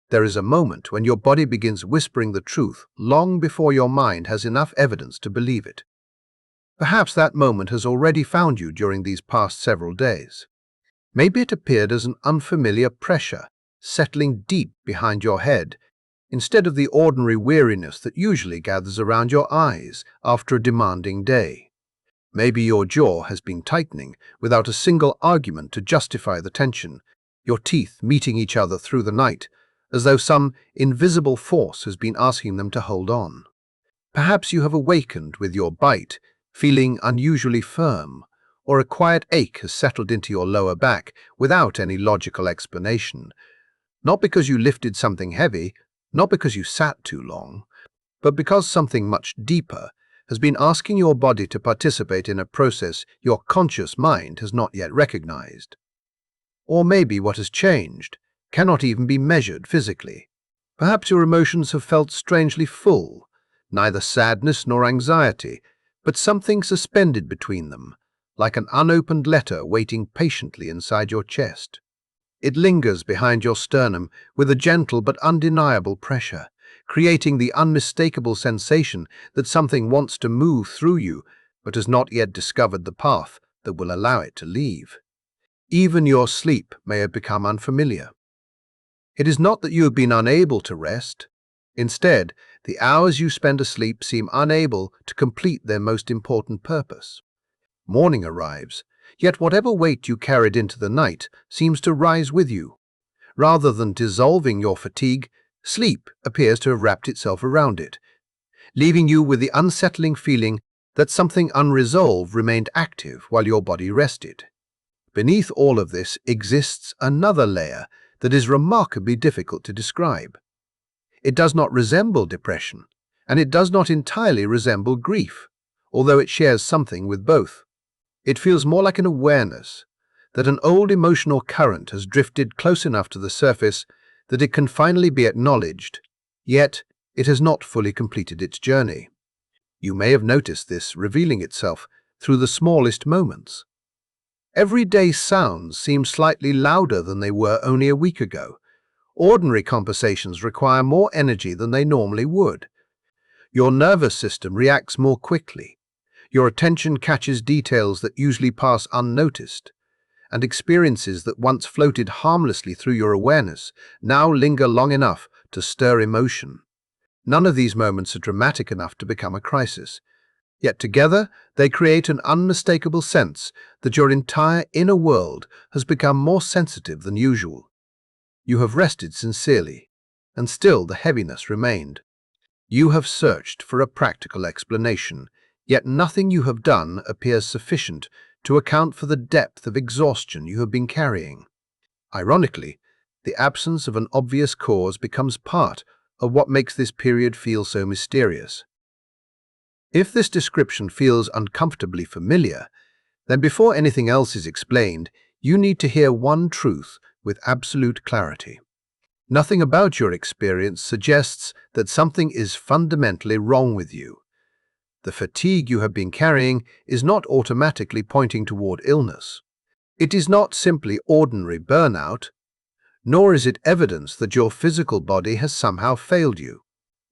There is a moment when your body begins whispering the truth long before your mind has enough evidence to believe it. Perhaps that moment has already found you during these past several days. Maybe it appeared as an unfamiliar pressure settling deep behind your head, instead of the ordinary weariness that usually gathers around your eyes after a demanding day. Maybe your jaw has been tightening without a single argument to justify the tension, your teeth meeting each other through the night, as though some invisible force has been asking them to hold on. Perhaps you have awakened with your bite, feeling unusually firm, or a quiet ache has settled into your lower back without any logical explanation. Not because you lifted something heavy, not because you sat too long, but because something much deeper has been asking your body to participate in a process your conscious mind has not yet recognized. Or maybe what has changed cannot even be measured physically. Perhaps your emotions have felt strangely full, neither sadness nor anxiety, but something suspended between them, like an unopened letter waiting patiently inside your chest. It lingers behind your sternum with a gentle but undeniable pressure, creating the unmistakable sensation that something wants to move through you but has not yet discovered the path that will allow it to leave. Even your sleep may have become unfamiliar. It is not that you have been unable to rest. Instead, the hours you spend asleep seem unable to complete their most important purpose. Morning arrives, yet whatever weight you carried into the night seems to rise with you. Rather than dissolving your fatigue, sleep appears to have wrapped itself around it, leaving you with the unsettling feeling that something unresolved remained active while your body rested. Beneath all of this exists another layer that is remarkably difficult to describe. It does not resemble depression, and it does not entirely resemble grief, although it shares something with both. It feels more like an awareness that an old emotional current has drifted close enough to the surface that it can finally be acknowledged, yet it has not fully completed its journey. You may have noticed this revealing itself through the smallest moments. Everyday sounds seem slightly louder than they were only a week ago. Ordinary conversations require more energy than they normally would. Your nervous system reacts more quickly. Your attention catches details that usually pass unnoticed, and experiences that once floated harmlessly through your awareness now linger long enough to stir emotion. None of these moments are dramatic enough to become a crisis. Yet together, they create an unmistakable sense that your entire inner world has become more sensitive than usual. You have rested sincerely, and still the heaviness remained. You have searched for a practical explanation, yet nothing you have done appears sufficient to account for the depth of exhaustion you have been carrying. Ironically, the absence of an obvious cause becomes part of what makes this period feel so mysterious. If this description feels uncomfortably familiar, then before anything else is explained, you need to hear one truth with absolute clarity. Nothing about your experience suggests that something is fundamentally wrong with you. The fatigue you have been carrying is not automatically pointing toward illness. It is not simply ordinary burnout, nor is it evidence that your physical body has somehow failed you.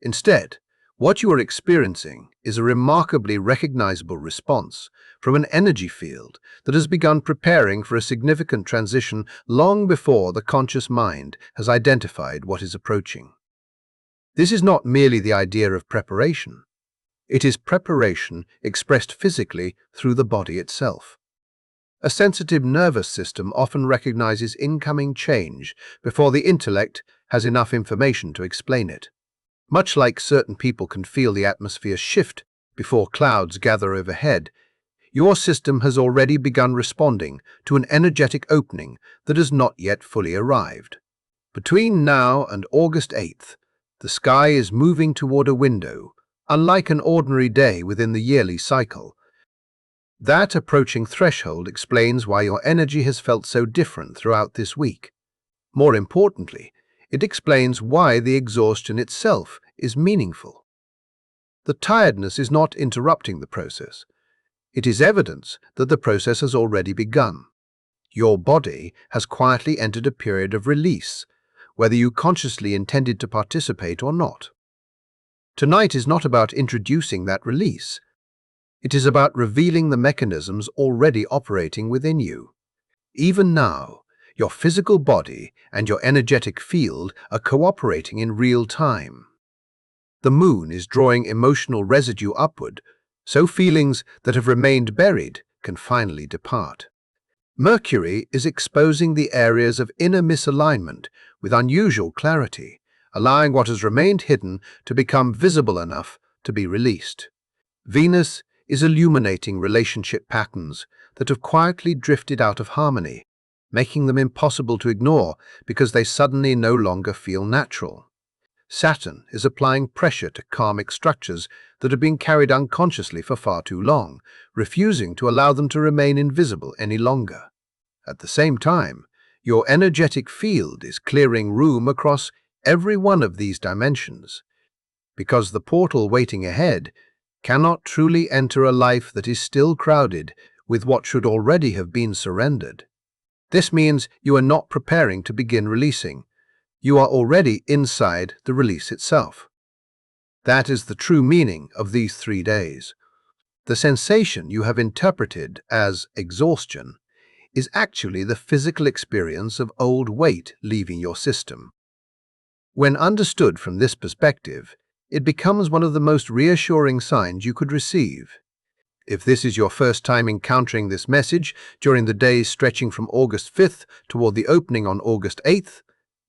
Instead, what you are experiencing is a remarkably recognizable response from an energy field that has begun preparing for a significant transition long before the conscious mind has identified what is approaching. This is not merely the idea of preparation. It is preparation expressed physically through the body itself. A sensitive nervous system often recognizes incoming change before the intellect has enough information to explain it. Much like certain people can feel the atmosphere shift before clouds gather overhead, your system has already begun responding to an energetic opening that has not yet fully arrived. Between now and August 8th, the sky is moving toward a window, unlike an ordinary day within the yearly cycle. That approaching threshold explains why your energy has felt so different throughout this week. More importantly, it explains why the exhaustion itself is meaningful. The tiredness is not interrupting the process. It is evidence that the process has already begun. Your body has quietly entered a period of release, whether you consciously intended to participate or not. Tonight is not about introducing that release. It is about revealing the mechanisms already operating within you. Even now, your physical body and your energetic field are cooperating in real time. The moon is drawing emotional residue upward, so feelings that have remained buried can finally depart. Mercury is exposing the areas of inner misalignment with unusual clarity, allowing what has remained hidden to become visible enough to be released. Venus is illuminating relationship patterns that have quietly drifted out of harmony, making them impossible to ignore because they suddenly no longer feel natural. Saturn is applying pressure to karmic structures that have been carried unconsciously for far too long, refusing to allow them to remain invisible any longer. At the same time, your energetic field is clearing room across every one of these dimensions, because the portal waiting ahead cannot truly enter a life that is still crowded with what should already have been surrendered. This means you are not preparing to begin releasing. You are already inside the release itself. That is the true meaning of these 3 days. The sensation you have interpreted as exhaustion is actually the physical experience of old weight leaving your system. When understood from this perspective, it becomes one of the most reassuring signs you could receive. If this is your first time encountering this message during the days stretching from August 5th toward the opening on August 8th,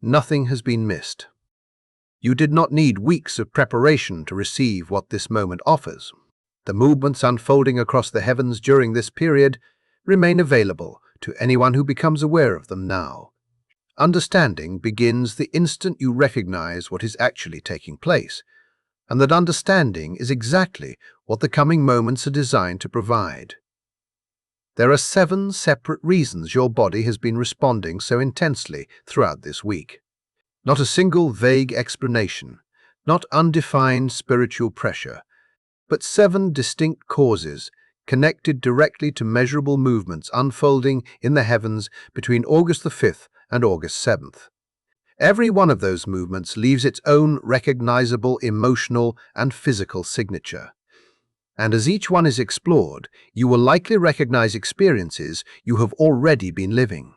nothing has been missed. You did not need weeks of preparation to receive what this moment offers. The movements unfolding across the heavens during this period remain available to anyone who becomes aware of them now. Understanding begins the instant you recognize what is actually taking place, and that understanding is exactly what the coming moments are designed to provide. There are 7 separate reasons your body has been responding so intensely throughout this week. Not a single vague explanation, not undefined spiritual pressure, but 7 distinct causes connected directly to measurable movements unfolding in the heavens between August the 5th and August 7th. Every one of those movements leaves its own recognizable emotional and physical signature. And as each one is explored, you will likely recognize experiences you have already been living,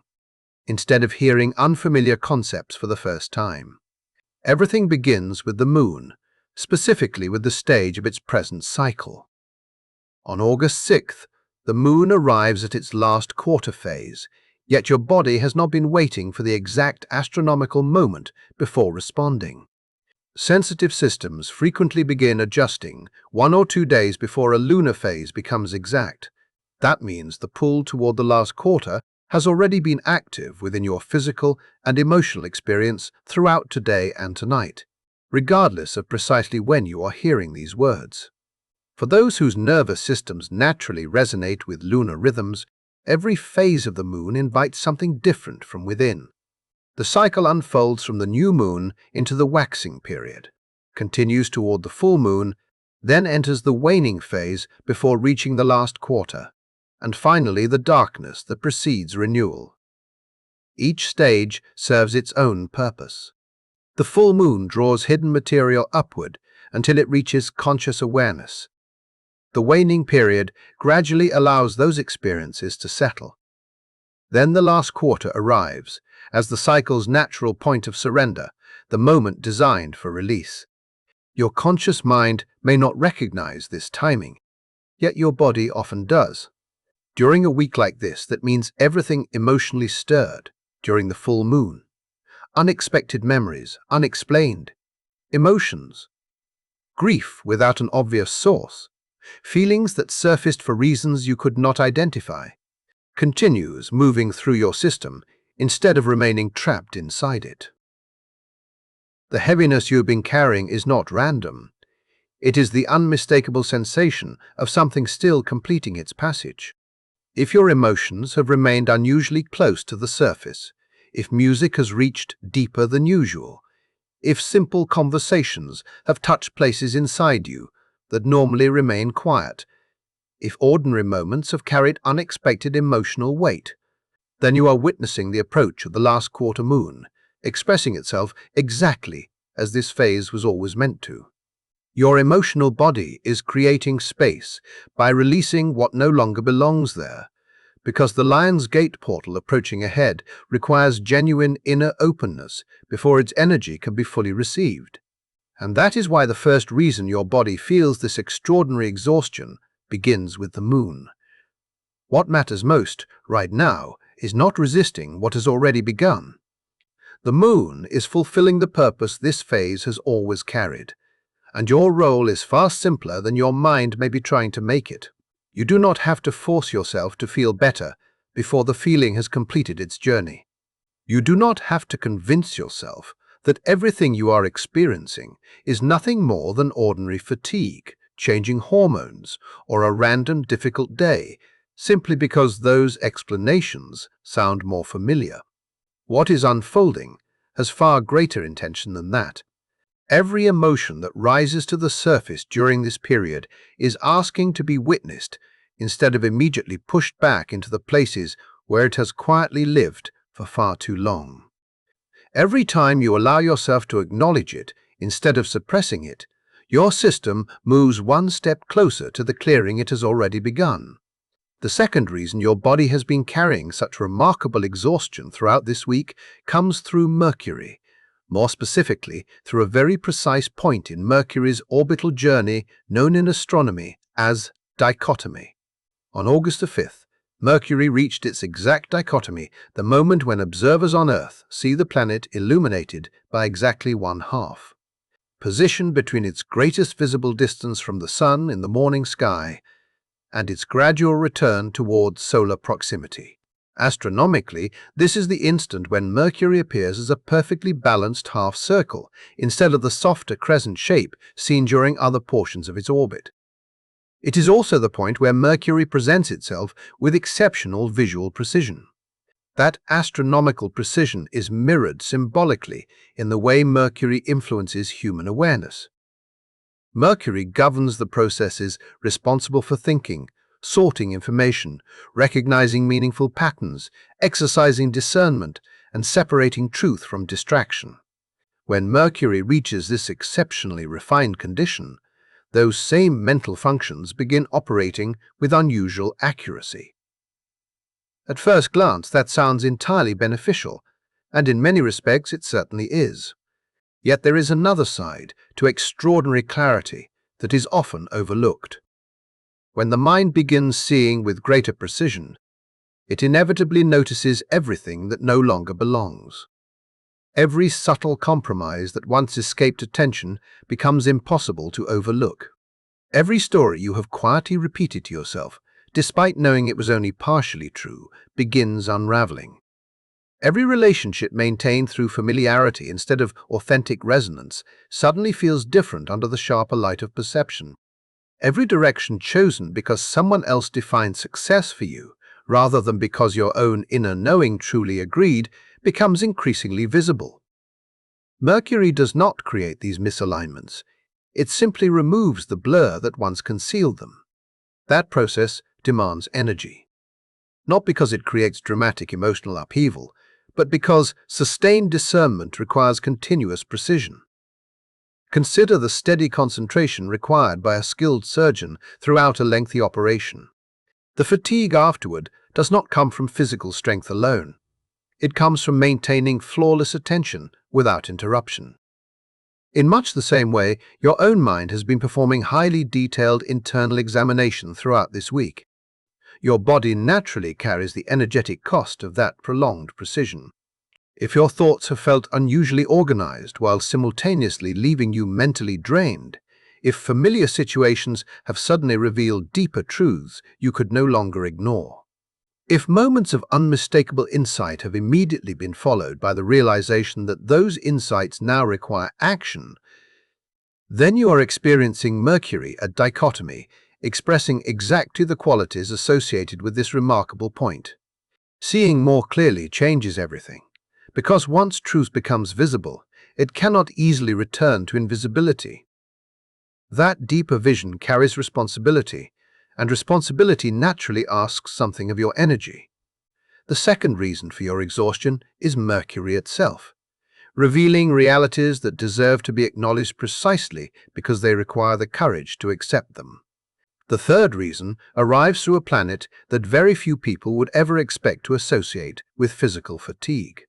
instead of hearing unfamiliar concepts for the first time. Everything begins with the moon, specifically with the stage of its present cycle. On August 6th, the moon arrives at its last quarter phase, yet your body has not been waiting for the exact astronomical moment before responding. Sensitive systems frequently begin adjusting 1 or 2 days before a lunar phase becomes exact. That means the pull toward the last quarter has already been active within your physical and emotional experience throughout today and tonight, regardless of precisely when you are hearing these words. For those whose nervous systems naturally resonate with lunar rhythms, every phase of the moon invites something different from within. The cycle unfolds from the new moon into the waxing period, continues toward the full moon, then enters the waning phase before reaching the last quarter, and finally the darkness that precedes renewal. Each stage serves its own purpose. The full moon draws hidden material upward until it reaches conscious awareness. The waning period gradually allows those experiences to settle. Then the last quarter arrives, as the cycle's natural point of surrender, the moment designed for release. Your conscious mind may not recognize this timing, yet your body often does. During a week like this that means everything emotionally stirred during the full moon, unexpected memories, unexplained emotions, grief without an obvious source, feelings that surfaced for reasons you could not identify, continues moving through your system instead of remaining trapped inside it. The heaviness you've been carrying is not random. It is the unmistakable sensation of something still completing its passage. If your emotions have remained unusually close to the surface, if music has reached deeper than usual, if simple conversations have touched places inside you that normally remain quiet, if ordinary moments have carried unexpected emotional weight, then you are witnessing the approach of the last quarter moon, expressing itself exactly as this phase was always meant to. Your emotional body is creating space by releasing what no longer belongs there, because the Lion's Gate portal approaching ahead requires genuine inner openness before its energy can be fully received. And that is why the first reason your body feels this extraordinary exhaustion begins with the moon. What matters most right now is not resisting what has already begun. The moon is fulfilling the purpose this phase has always carried, and your role is far simpler than your mind may be trying to make it. You do not have to force yourself to feel better before the feeling has completed its journey. You do not have to convince yourself that everything you are experiencing is nothing more than ordinary fatigue, changing hormones, or a random difficult day, simply because those explanations sound more familiar. What is unfolding has far greater intention than that. Every emotion that rises to the surface during this period is asking to be witnessed instead of immediately pushed back into the places where it has quietly lived for far too long. Every time you allow yourself to acknowledge it instead of suppressing it, your system moves one step closer to the clearing it has already begun. The second reason your body has been carrying such remarkable exhaustion throughout this week comes through Mercury, more specifically through a very precise point in Mercury's orbital journey known in astronomy as dichotomy. On August the 5th, Mercury reached its exact dichotomy, the moment when observers on Earth see the planet illuminated by exactly one half. Positioned between its greatest visible distance from the Sun in the morning sky and its gradual return towards solar proximity. Astronomically, this is the instant when Mercury appears as a perfectly balanced half circle, instead of the softer crescent shape seen during other portions of its orbit. It is also the point where Mercury presents itself with exceptional visual precision. That astronomical precision is mirrored symbolically in the way Mercury influences human awareness. Mercury governs the processes responsible for thinking, sorting information, recognizing meaningful patterns, exercising discernment, and separating truth from distraction. When Mercury reaches this exceptionally refined condition, those same mental functions begin operating with unusual accuracy. At first glance, that sounds entirely beneficial, and in many respects it certainly is. Yet there is another side to extraordinary clarity that is often overlooked. When the mind begins seeing with greater precision, it inevitably notices everything that no longer belongs. Every subtle compromise that once escaped attention becomes impossible to overlook. Every story you have quietly repeated to yourself, despite knowing it was only partially true, begins unraveling. Every relationship maintained through familiarity instead of authentic resonance suddenly feels different under the sharper light of perception. Every direction chosen because someone else defined success for you, rather than because your own inner knowing truly agreed, becomes increasingly visible. Mercury does not create these misalignments. It simply removes the blur that once concealed them. That process demands energy. Not because it creates dramatic emotional upheaval, but because sustained discernment requires continuous precision. Consider the steady concentration required by a skilled surgeon throughout a lengthy operation. The fatigue afterward does not come from physical strength alone. It comes from maintaining flawless attention without interruption. In much the same way, your own mind has been performing highly detailed internal examination throughout this week. Your body naturally carries the energetic cost of that prolonged precision. If your thoughts have felt unusually organized while simultaneously leaving you mentally drained, if familiar situations have suddenly revealed deeper truths you could no longer ignore, if moments of unmistakable insight have immediately been followed by the realization that those insights now require action, then you are experiencing Mercury at dichotomy, expressing exactly the qualities associated with this remarkable point. Seeing more clearly changes everything. Because once truth becomes visible, it cannot easily return to invisibility. That deeper vision carries responsibility, and responsibility naturally asks something of your energy. The second reason for your exhaustion is Mercury itself. revealing realities that deserve to be acknowledged precisely because they require the courage to accept them. The third reason arrives through a planet that very few people would ever expect to associate with physical fatigue.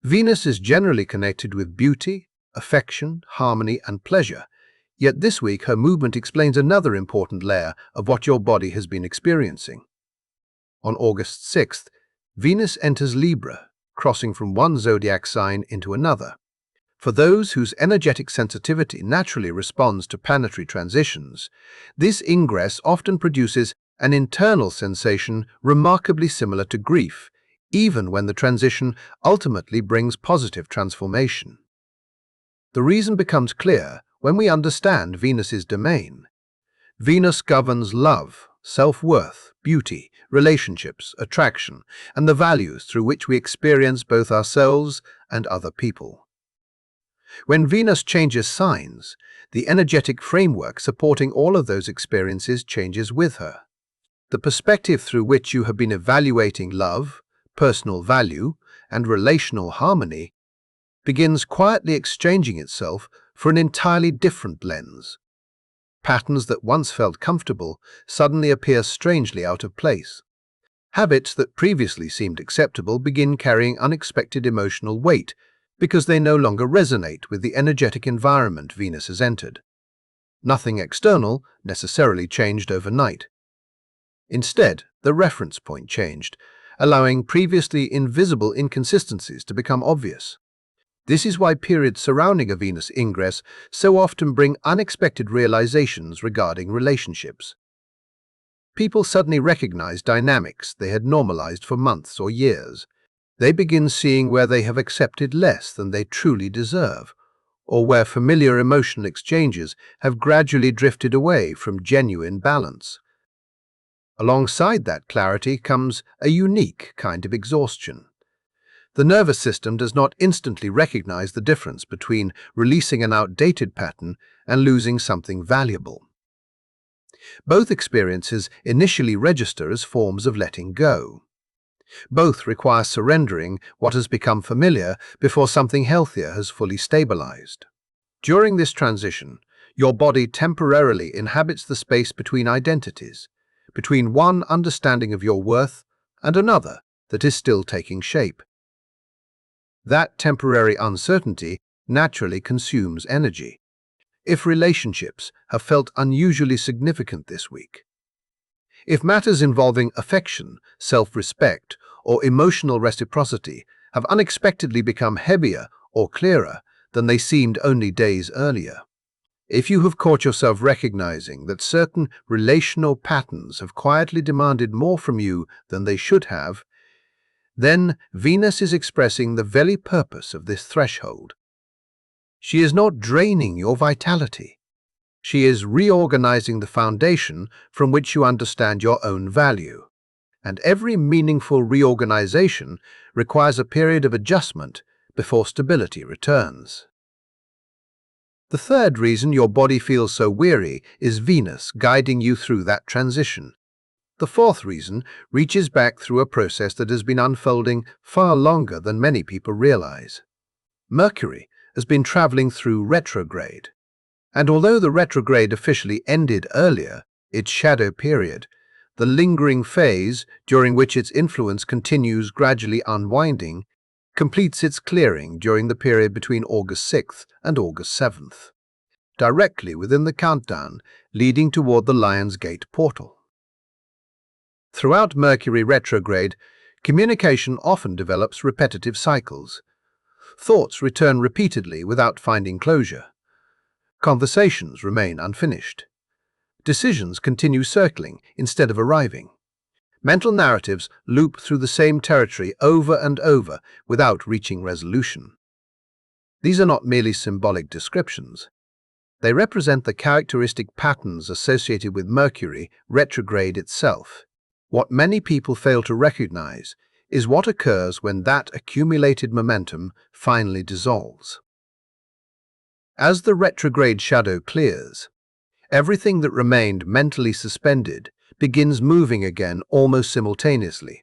Venus is generally connected with beauty, affection, harmony, and pleasure, yet this week her movement explains another important layer of what your body has been experiencing. On August 6th, Venus enters Libra, crossing from one zodiac sign into another. For those whose energetic sensitivity naturally responds to planetary transitions, this ingress often produces an internal sensation remarkably similar to grief, even when the transition ultimately brings positive transformation. The reason becomes clear when we understand Venus's domain. Venus governs love, self-worth, beauty, relationships, attraction, and the values through which we experience both ourselves and other people. When Venus changes signs, the energetic framework supporting all of those experiences changes with her. The perspective through which you have been evaluating love, personal value, and relational harmony begins quietly exchanging itself for an entirely different lens. Patterns that once felt comfortable suddenly appear strangely out of place. Habits that previously seemed acceptable begin carrying unexpected emotional weight because they no longer resonate with the energetic environment Venus has entered. Nothing external necessarily changed overnight. Instead, the reference point changed, allowing previously invisible inconsistencies to become obvious. This is why periods surrounding a Venus ingress so often bring unexpected realizations regarding relationships. People suddenly recognize dynamics they had normalized for months or years. They begin seeing where they have accepted less than they truly deserve, or where familiar emotional exchanges have gradually drifted away from genuine balance. Alongside that clarity comes a unique kind of exhaustion. The nervous system does not instantly recognize the difference between releasing an outdated pattern and losing something valuable. Both experiences initially register as forms of letting go. Both require surrendering what has become familiar before something healthier has fully stabilized. During this transition, your body temporarily inhabits the space between identities, between one understanding of your worth and another that is still taking shape. That temporary uncertainty naturally consumes energy. If relationships have felt unusually significant this week, if matters involving affection, self-respect, or emotional reciprocity have unexpectedly become heavier or clearer than they seemed only days earlier, if you have caught yourself recognizing that certain relational patterns have quietly demanded more from you than they should have, then Venus is expressing the very purpose of this threshold. She is not draining your vitality. She is reorganizing the foundation from which you understand your own value. And every meaningful reorganization requires a period of adjustment before stability returns. The third reason your body feels so weary is Venus guiding you through that transition. The fourth reason reaches back through a process that has been unfolding far longer than many people realize. Mercury has been traveling through retrograde, and although the retrograde officially ended earlier, its shadow period, the lingering phase during which its influence continues gradually unwinding, completes its clearing during the period between August 6th and August 7th, directly within the countdown leading toward the Lion's Gate portal. Throughout Mercury retrograde, communication often develops repetitive cycles. Thoughts return repeatedly without finding closure. Conversations remain unfinished. Decisions continue circling instead of arriving. Mental narratives loop through the same territory over and over without reaching resolution. These are not merely symbolic descriptions. They represent the characteristic patterns associated with Mercury retrograde itself. What many people fail to recognize is what occurs when that accumulated momentum finally dissolves. As the retrograde shadow clears, everything that remained mentally suspended begins moving again almost simultaneously.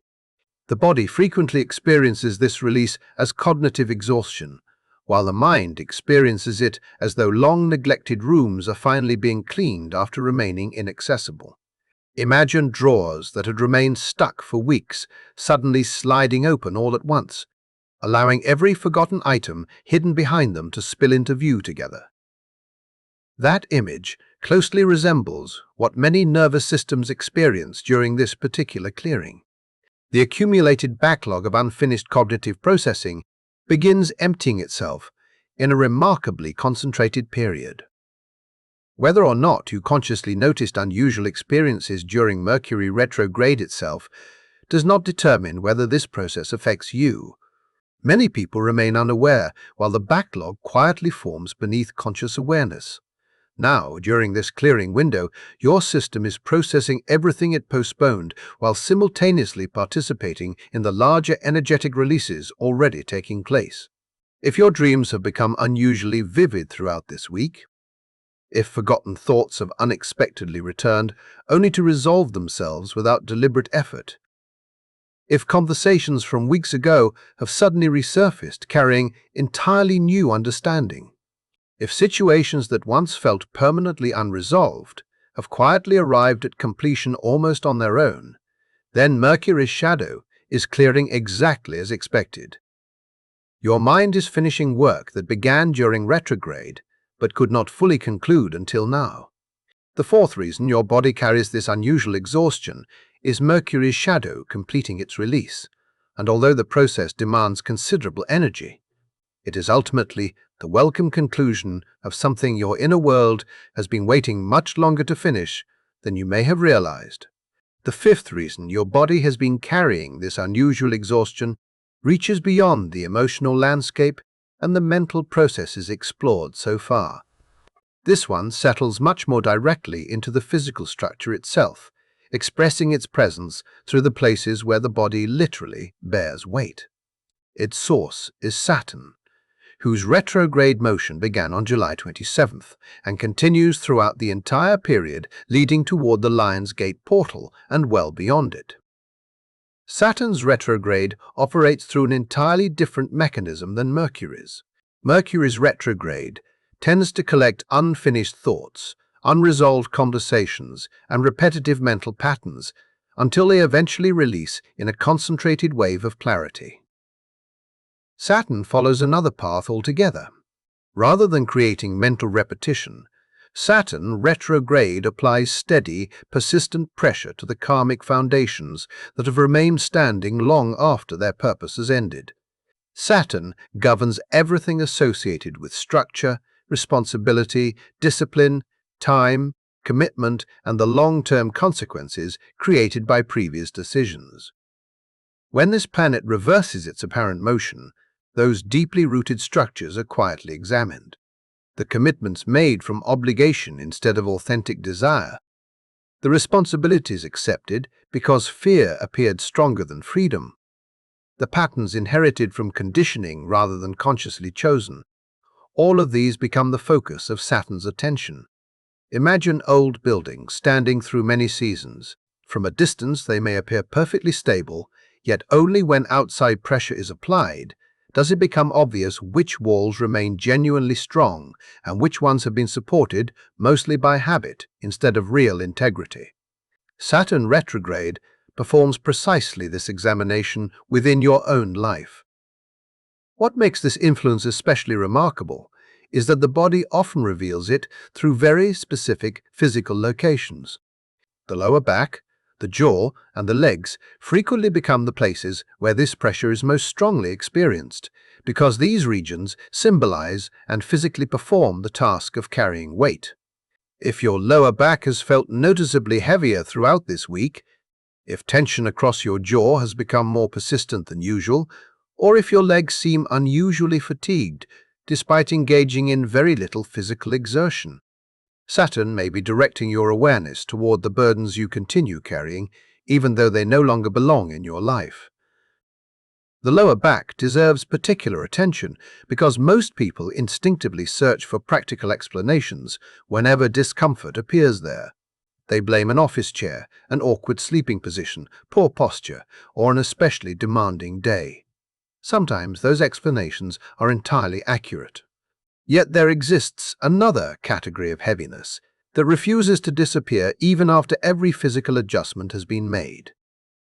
The body frequently experiences this release as cognitive exhaustion, while the mind experiences it as though long-neglected rooms are finally being cleaned after remaining inaccessible. Imagine drawers that had remained stuck for weeks suddenly sliding open all at once, allowing every forgotten item hidden behind them to spill into view together. That image closely resembles what many nervous systems experience during this particular clearing. The accumulated backlog of unfinished cognitive processing begins emptying itself in a remarkably concentrated period. Whether or not you consciously noticed unusual experiences during Mercury retrograde itself does not determine whether this process affects you. Many people remain unaware while the backlog quietly forms beneath conscious awareness. Now, during this clearing window, your system is processing everything it postponed while simultaneously participating in the larger energetic releases already taking place. If your dreams have become unusually vivid throughout this week, if forgotten thoughts have unexpectedly returned only to resolve themselves without deliberate effort, if conversations from weeks ago have suddenly resurfaced carrying entirely new understanding, if situations that once felt permanently unresolved have quietly arrived at completion almost on their own, then Mercury's shadow is clearing exactly as expected. Your mind is finishing work that began during retrograde but could not fully conclude until now. The fourth reason your body carries this unusual exhaustion is Mercury's shadow completing its release, and although the process demands considerable energy, it is ultimately the welcome conclusion of something your inner world has been waiting much longer to finish than you may have realized. The fifth reason your body has been carrying this unusual exhaustion reaches beyond the emotional landscape and the mental processes explored so far. This one settles much more directly into the physical structure itself, expressing its presence through the places where the body literally bears weight. Its source is Saturn, whose retrograde motion began on July 27th and continues throughout the entire period leading toward the Lion's Gate portal and well beyond it. Saturn's retrograde operates through an entirely different mechanism than Mercury's. Mercury's retrograde tends to collect unfinished thoughts, unresolved conversations, and repetitive mental patterns until they eventually release in a concentrated wave of clarity. Saturn follows another path altogether. Rather than creating mental repetition, Saturn retrograde applies steady, persistent pressure to the karmic foundations that have remained standing long after their purpose has ended. Saturn governs everything associated with structure, responsibility, discipline, time, commitment, and the long-term consequences created by previous decisions. When this planet reverses its apparent motion, those deeply rooted structures are quietly examined. The commitments made from obligation instead of authentic desire. The responsibilities accepted because fear appeared stronger than freedom. The patterns inherited from conditioning rather than consciously chosen. All of these become the focus of Saturn's attention. Imagine old buildings standing through many seasons. From a distance they may appear perfectly stable, yet only when outside pressure is applied does it become obvious which walls remain genuinely strong and which ones have been supported mostly by habit instead of real integrity. Saturn retrograde performs precisely this examination within your own life. What makes this influence especially remarkable is that the body often reveals it through very specific physical locations. The lower back, the jaw, and the legs frequently become the places where this pressure is most strongly experienced, because these regions symbolize and physically perform the task of carrying weight. If your lower back has felt noticeably heavier throughout this week, if tension across your jaw has become more persistent than usual, or if your legs seem unusually fatigued despite engaging in very little physical exertion, Saturn may be directing your awareness toward the burdens you continue carrying, even though they no longer belong in your life. The lower back deserves particular attention because most people instinctively search for practical explanations whenever discomfort appears there. They blame an office chair, an awkward sleeping position, poor posture, or an especially demanding day. Sometimes those explanations are entirely accurate. Yet there exists another category of heaviness that refuses to disappear even after every physical adjustment has been made.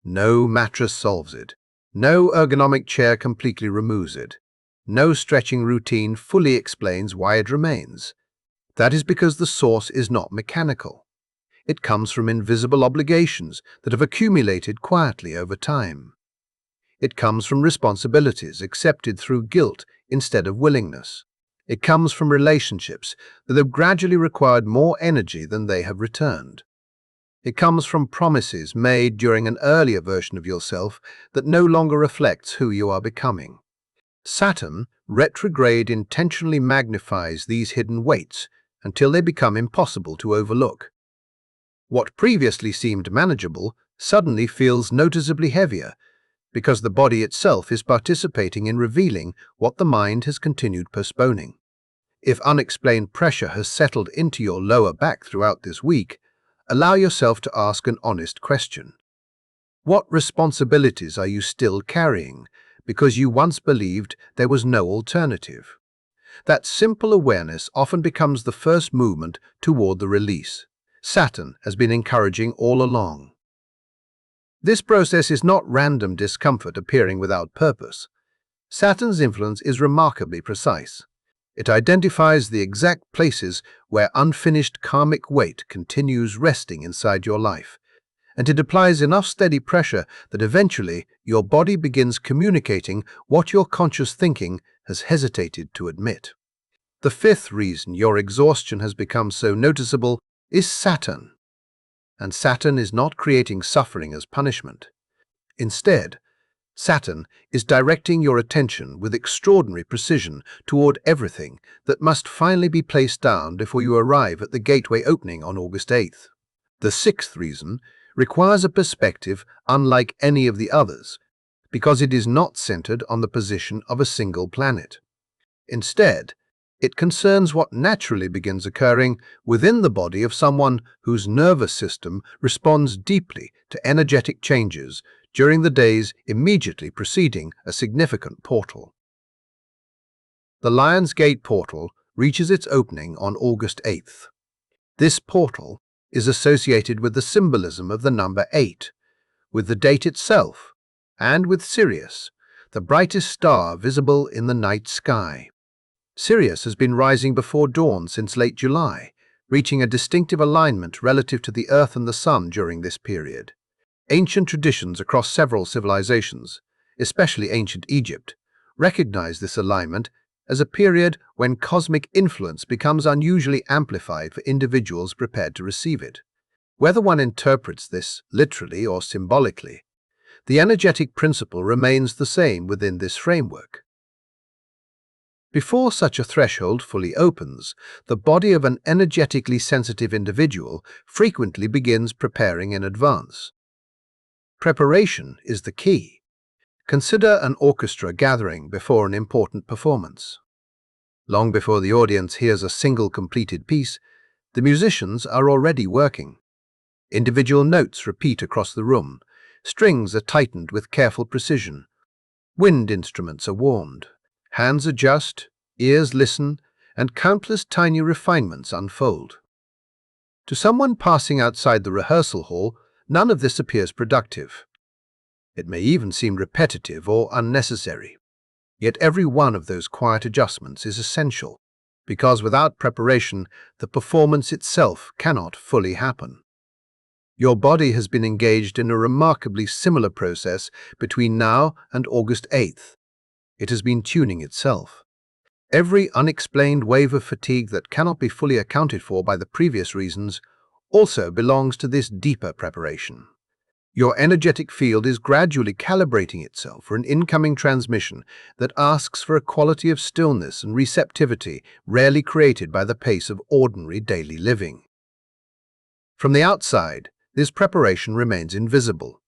No mattress solves it. No ergonomic chair completely removes it. No stretching routine fully explains why it remains. That is because the source is not mechanical. It comes from invisible obligations that have accumulated quietly over time. It comes from responsibilities accepted through guilt instead of willingness. It comes from relationships that have gradually required more energy than they have returned. It comes from promises made during an earlier version of yourself that no longer reflects who you are becoming. Saturn, retrograde, intentionally magnifies these hidden weights until they become impossible to overlook. What previously seemed manageable suddenly feels noticeably heavier because the body itself is participating in revealing what the mind has continued postponing. If unexplained pressure has settled into your lower back throughout this week, allow yourself to ask an honest question. What responsibilities are you still carrying because you once believed there was no alternative? That simple awareness often becomes the first movement toward the release Saturn has been encouraging all along. This process is not random discomfort appearing without purpose. Saturn's influence is remarkably precise. It identifies the exact places where unfinished karmic weight continues resting inside your life, and it applies enough steady pressure that eventually your body begins communicating what your conscious thinking has hesitated to admit. The fifth reason your exhaustion has become so noticeable is Saturn. And Saturn is not creating suffering as punishment. Instead, Saturn is directing your attention with extraordinary precision toward everything that must finally be placed down before you arrive at the gateway opening on August 8th. The sixth reason requires a perspective unlike any of the others, because it is not centered on the position of a single planet. Instead, it concerns what naturally begins occurring within the body of someone whose nervous system responds deeply to energetic changes during the days immediately preceding a significant portal. The Lion's Gate portal reaches its opening on August 8th. This portal is associated with the symbolism of the number 8, with the date itself, and with Sirius, the brightest star visible in the night sky. Sirius has been rising before dawn since late July, reaching a distinctive alignment relative to the Earth and the Sun during this period. Ancient traditions across several civilizations, especially ancient Egypt, recognize this alignment as a period when cosmic influence becomes unusually amplified for individuals prepared to receive it. Whether one interprets this literally or symbolically, the energetic principle remains the same within this framework. Before such a threshold fully opens, the body of an energetically sensitive individual frequently begins preparing in advance. Preparation is the key. Consider an orchestra gathering before an important performance. Long before the audience hears a single completed piece, the musicians are already working. Individual notes repeat across the room, strings are tightened with careful precision, wind instruments are warmed. Hands adjust, ears listen, and countless tiny refinements unfold. To someone passing outside the rehearsal hall, none of this appears productive. It may even seem repetitive or unnecessary. Yet every one of those quiet adjustments is essential, because without preparation, the performance itself cannot fully happen. Your body has been engaged in a remarkably similar process between now and August 8th. It has been tuning itself. Every unexplained wave of fatigue that cannot be fully accounted for by the previous reasons also belongs to this deeper preparation. Your energetic field is gradually calibrating itself for an incoming transmission that asks for a quality of stillness and receptivity rarely created by the pace of ordinary daily living. From the outside, this preparation remains invisible.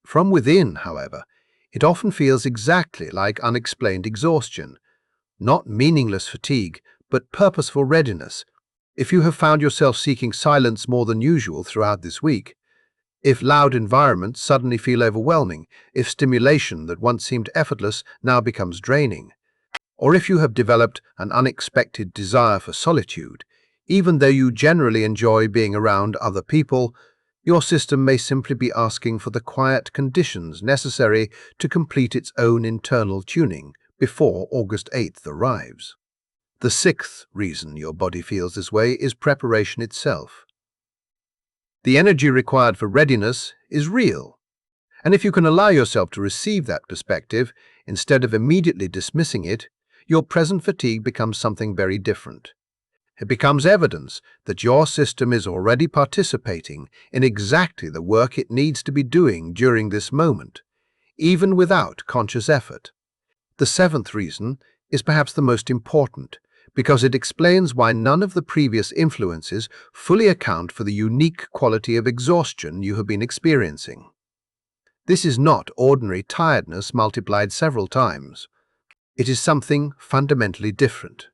From within, however, it often feels exactly like unexplained exhaustion, not meaningless fatigue, but purposeful readiness. If you have found yourself seeking silence more than usual throughout this week, If loud environments suddenly feel overwhelming, if stimulation that once seemed effortless now becomes draining, or if you have developed an unexpected desire for solitude, even though you generally enjoy being around other people, your system may simply be asking for the quiet conditions necessary to complete its own internal tuning before August 8th arrives. The sixth reason your body feels this way is preparation itself. The energy required for readiness is real, and if you can allow yourself to receive that perspective, instead of immediately dismissing it, your present fatigue becomes something very different. It becomes evidence that your system is already participating in exactly the work it needs to be doing during this moment, even without conscious effort. The seventh reason is perhaps the most important, because it explains why none of the previous influences fully account for the unique quality of exhaustion you have been experiencing. This is not ordinary tiredness multiplied several times. It is something fundamentally different.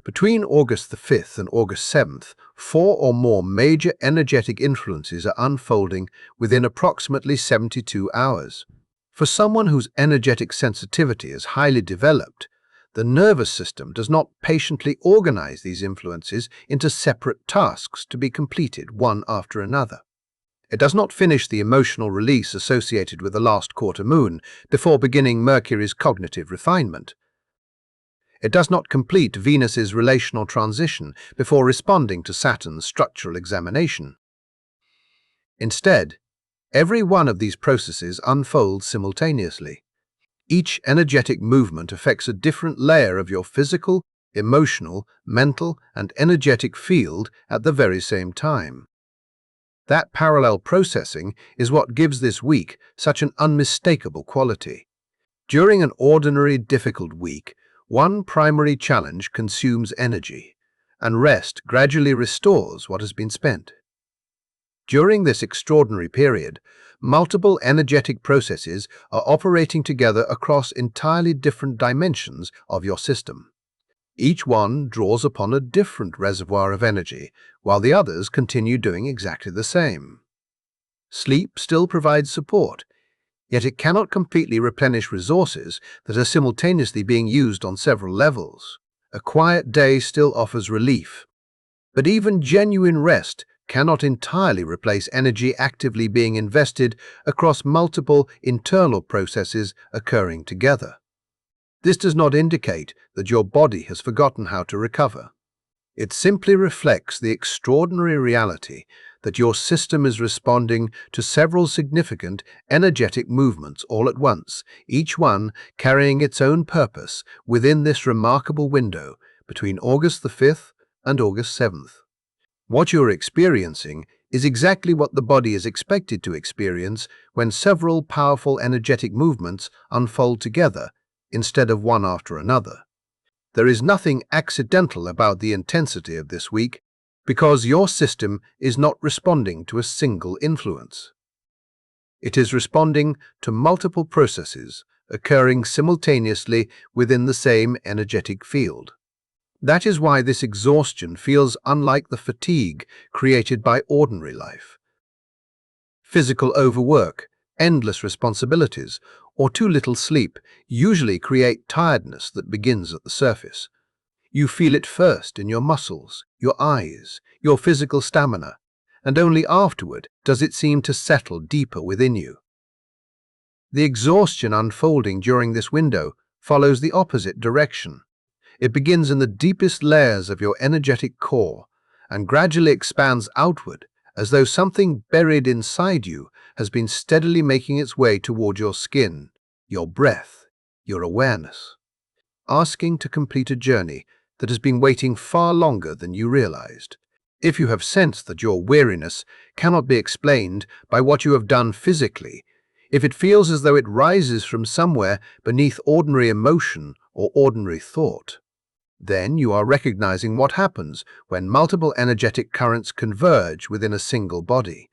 Between August the 5th and August 7th, 4 or more major energetic influences are unfolding within approximately 72 hours. For someone whose energetic sensitivity is highly developed, the nervous system does not patiently organize these influences into separate tasks to be completed one after another. It does not finish the emotional release associated with the last quarter moon before beginning Mercury's cognitive refinement. It does not complete Venus's relational transition before responding to Saturn's structural examination. Instead, every one of these processes unfolds simultaneously. Each energetic movement affects a different layer of your physical, emotional, mental, and energetic field at the very same time. That parallel processing is what gives this week such an unmistakable quality. During an ordinary difficult week, one primary challenge consumes energy, and rest gradually restores what has been spent. During this extraordinary period, multiple energetic processes are operating together across entirely different dimensions of your system. Each one draws upon a different reservoir of energy, while the others continue doing exactly the same. Sleep still provides support, yet it cannot completely replenish resources that are simultaneously being used on several levels. A quiet day still offers relief, but even genuine rest cannot entirely replace energy actively being invested across multiple internal processes occurring together. This does not indicate that your body has forgotten how to recover. It simply reflects the extraordinary reality that your system is responding to several significant energetic movements all at once, each one carrying its own purpose within this remarkable window between August the 5th and August 7th. What you're experiencing is exactly what the body is expected to experience when several powerful energetic movements unfold together instead of one after another. There is nothing accidental about the intensity of this week because your system is not responding to a single influence. It is responding to multiple processes occurring simultaneously within the same energetic field. That is why this exhaustion feels unlike the fatigue created by ordinary life. Physical overwork, endless responsibilities, or too little sleep usually create tiredness that begins at the surface. You feel it first in your muscles, your eyes, your physical stamina, and only afterward does it seem to settle deeper within you. The exhaustion unfolding during this window follows the opposite direction. It begins in the deepest layers of your energetic core and gradually expands outward as though something buried inside you has been steadily making its way toward your skin, your breath, your awareness, asking to complete a journey that has been waiting far longer than you realized. If you have sensed that your weariness cannot be explained by what you have done physically, if it feels as though it rises from somewhere beneath ordinary emotion or ordinary thought, then you are recognizing what happens when multiple energetic currents converge within a single body.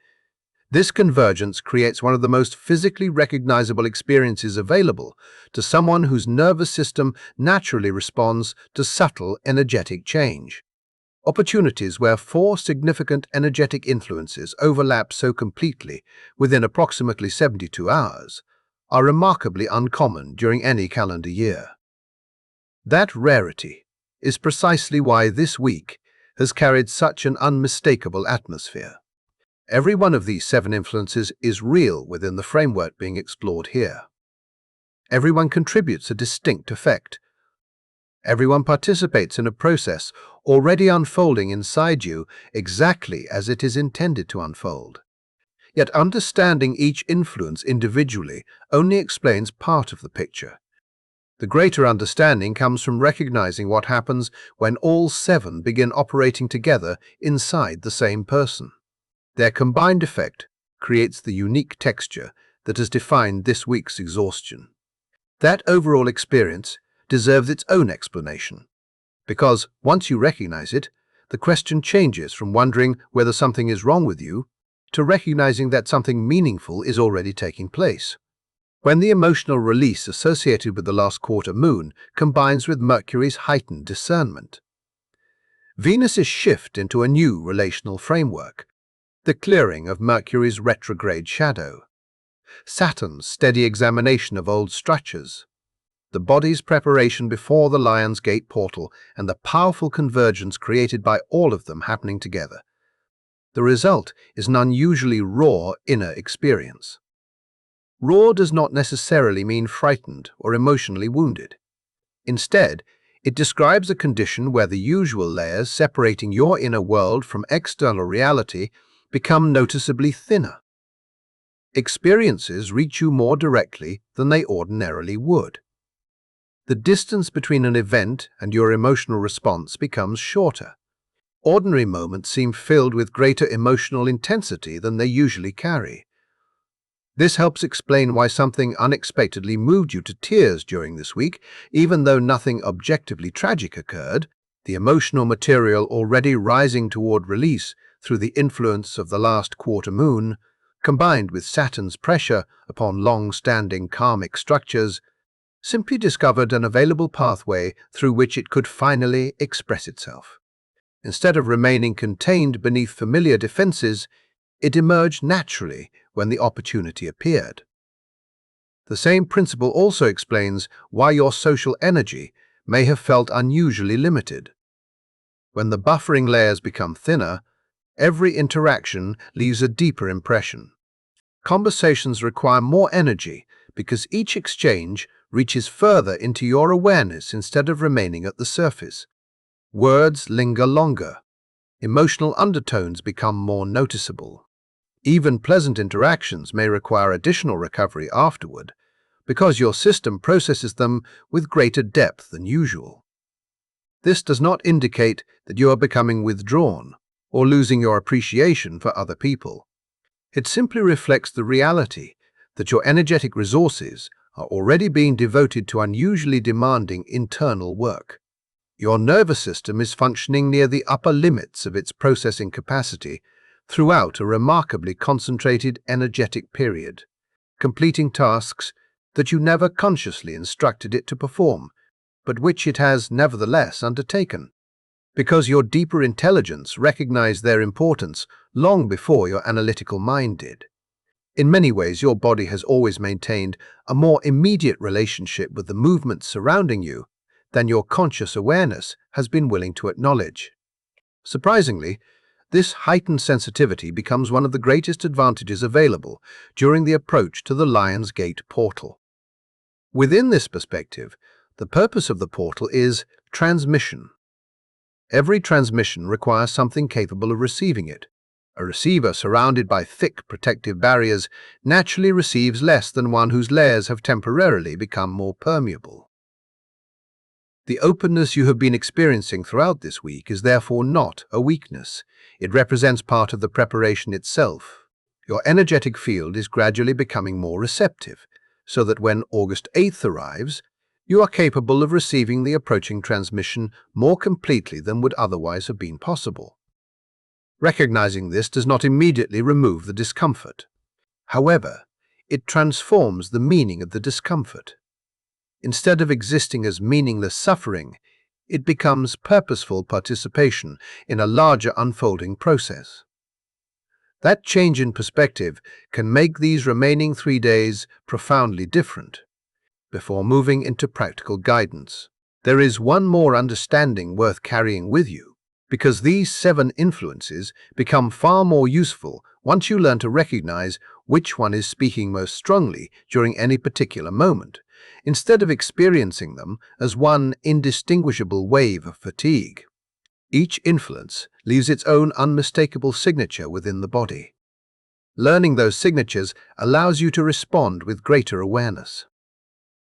This convergence creates one of the most physically recognizable experiences available to someone whose nervous system naturally responds to subtle energetic change. Opportunities where four significant energetic influences overlap so completely within approximately 72 hours are remarkably uncommon during any calendar year. That rarity is precisely why this week has carried such an unmistakable atmosphere. Every one of these 7 influences is real within the framework being explored here. Everyone contributes a distinct effect. Everyone participates in a process already unfolding inside you exactly as it is intended to unfold. Yet understanding each influence individually only explains part of the picture. The greater understanding comes from recognizing what happens when all 7 begin operating together inside the same person. Their combined effect creates the unique texture that has defined this week's exhaustion. That overall experience deserves its own explanation, because once you recognize it, the question changes from wondering whether something is wrong with you to recognizing that something meaningful is already taking place. When the emotional release associated with the last quarter moon combines with Mercury's heightened discernment, Venus's shift into a new relational framework, the clearing of Mercury's retrograde shadow, Saturn's steady examination of old structures, the body's preparation before the Lion's Gate portal, and the powerful convergence created by all of them happening together. The result is an unusually raw inner experience. Raw does not necessarily mean frightened or emotionally wounded. Instead, it describes a condition where the usual layers separating your inner world from external reality become noticeably thinner. Experiences reach you more directly than they ordinarily would. The distance between an event and your emotional response becomes shorter. Ordinary moments seem filled with greater emotional intensity than they usually carry. This helps explain why something unexpectedly moved you to tears during this week, even though nothing objectively tragic occurred. The emotional material already rising toward release through the influence of the last quarter moon, combined with Saturn's pressure upon long-standing karmic structures, simply discovered an available pathway through which it could finally express itself. Instead of remaining contained beneath familiar defenses, it emerged naturally when the opportunity appeared. The same principle also explains why your social energy may have felt unusually limited. When the buffering layers become thinner, every interaction leaves a deeper impression. Conversations require more energy because each exchange reaches further into your awareness instead of remaining at the surface. Words linger longer. Emotional undertones become more noticeable. Even pleasant interactions may require additional recovery afterward because your system processes them with greater depth than usual. This does not indicate that you are becoming withdrawn or losing your appreciation for other people. It simply reflects the reality that your energetic resources are already being devoted to unusually demanding internal work. Your nervous system is functioning near the upper limits of its processing capacity throughout a remarkably concentrated energetic period, completing tasks that you never consciously instructed it to perform, but which it has nevertheless undertaken, because your deeper intelligence recognized their importance long before your analytical mind did. In many ways, your body has always maintained a more immediate relationship with the movements surrounding you than your conscious awareness has been willing to acknowledge. Surprisingly, this heightened sensitivity becomes one of the greatest advantages available during the approach to the Lion's Gate portal. Within this perspective, the purpose of the portal is transmission. Every transmission requires something capable of receiving it. A receiver surrounded by thick protective barriers naturally receives less than one whose layers have temporarily become more permeable. The openness you have been experiencing throughout this week is therefore not a weakness. It represents part of the preparation itself. Your energetic field is gradually becoming more receptive, so that when August 8th arrives, you are capable of receiving the approaching transmission more completely than would otherwise have been possible. Recognizing this does not immediately remove the discomfort. However, it transforms the meaning of the discomfort. Instead of existing as meaningless suffering, It becomes purposeful participation in a larger unfolding process. That change in perspective can make these remaining 3 days profoundly different. Before moving into practical guidance, there is one more understanding worth carrying with you, because these 7 influences become far more useful once you learn to recognize which one is speaking most strongly during any particular moment, instead of experiencing them as one indistinguishable wave of fatigue. Each influence leaves its own unmistakable signature within the body. Learning those signatures allows you to respond with greater awareness.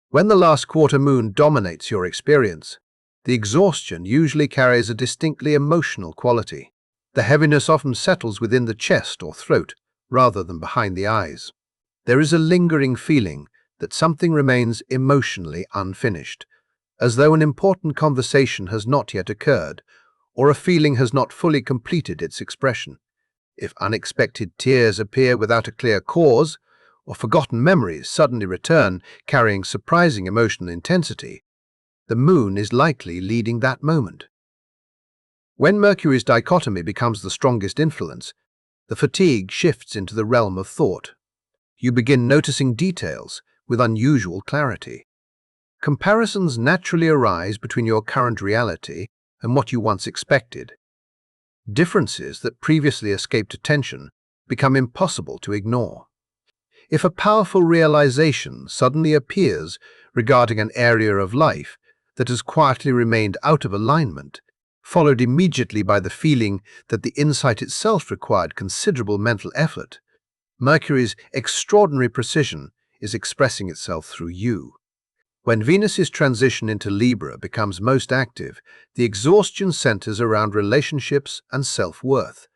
When the last quarter moon dominates your experience, the exhaustion usually carries a distinctly emotional quality. The heaviness often settles within the chest or throat, rather than behind the eyes. There is a lingering feeling that something remains emotionally unfinished, as though an important conversation has not yet occurred, or a feeling has not fully completed its expression. If unexpected tears appear without a clear cause, or forgotten memories suddenly return carrying surprising emotional intensity, the moon is likely leading that moment. When Mercury's dichotomy becomes the strongest influence, the fatigue shifts into the realm of thought. You begin noticing details with unusual clarity. Comparisons naturally arise between your current reality and what you once expected. Differences that previously escaped attention become impossible to ignore. If a powerful realization suddenly appears regarding an area of life that has quietly remained out of alignment, followed immediately by the feeling that the insight itself required considerable mental effort, Mercury's extraordinary precision is expressing itself through you. When Venus's transition into Libra becomes most active, the exhaustion centers around relationships and self-worth.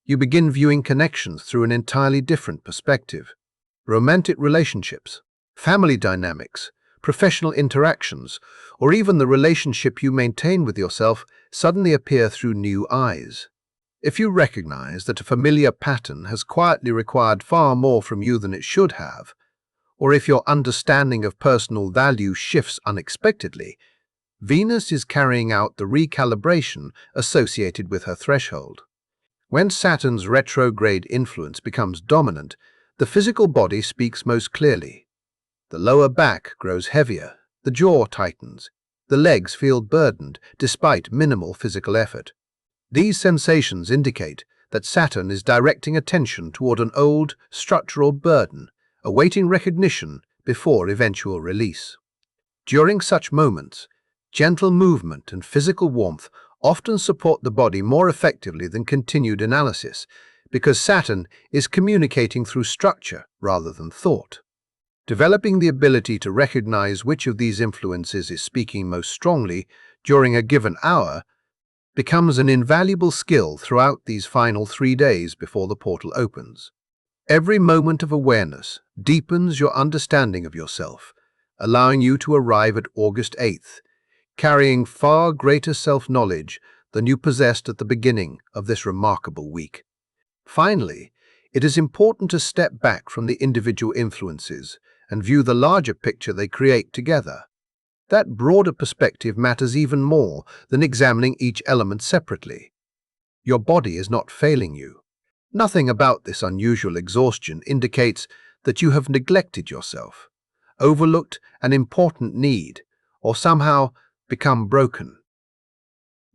You begin viewing connections through an entirely different perspective. Romantic relationships, family dynamics, professional interactions, or even the relationship you maintain with yourself suddenly appear through new eyes. If you recognize that a familiar pattern has quietly required far more from you than it should have, or if your understanding of personal value shifts unexpectedly, Venus is carrying out the recalibration associated with her threshold. When Saturn's retrograde influence becomes dominant, the physical body speaks most clearly. The lower back grows heavier, the jaw tightens, the legs feel burdened despite minimal physical effort. These sensations indicate that Saturn is directing attention toward an old, structural burden, awaiting recognition before eventual release. During such moments, gentle movement and physical warmth often support the body more effectively than continued analysis, because Saturn is communicating through structure rather than thought. Developing the ability to recognize which of these influences is speaking most strongly during a given hour becomes an invaluable skill throughout these final 3 days before the portal opens. Every moment of awareness deepens your understanding of yourself, allowing you to arrive at August 8th, carrying far greater self-knowledge than you possessed at the beginning of this remarkable week. Finally, it is important to step back from the individual influences and view the larger picture they create together. That broader perspective matters even more than examining each element separately. Your body is not failing you. Nothing about this unusual exhaustion indicates that you have neglected yourself, overlooked an important need, or somehow become broken.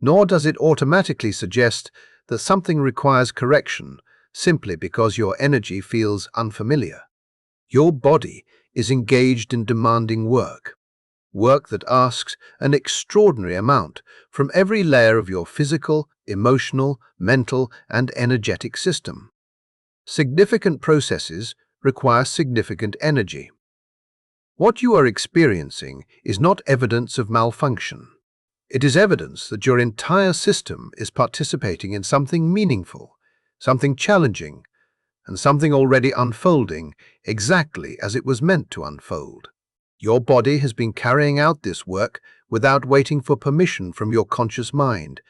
Nor does it automatically suggest that something requires correction simply because your energy feels unfamiliar. Your body is engaged in demanding work that asks an extraordinary amount from every layer of your physical, emotional, mental, and energetic system. Significant processes require significant energy. What you are experiencing is not evidence of malfunction. It is evidence that your entire system is participating in something meaningful, something challenging, and something already unfolding exactly as it was meant to unfold. Your body has been carrying out this work without waiting for permission from your conscious mind,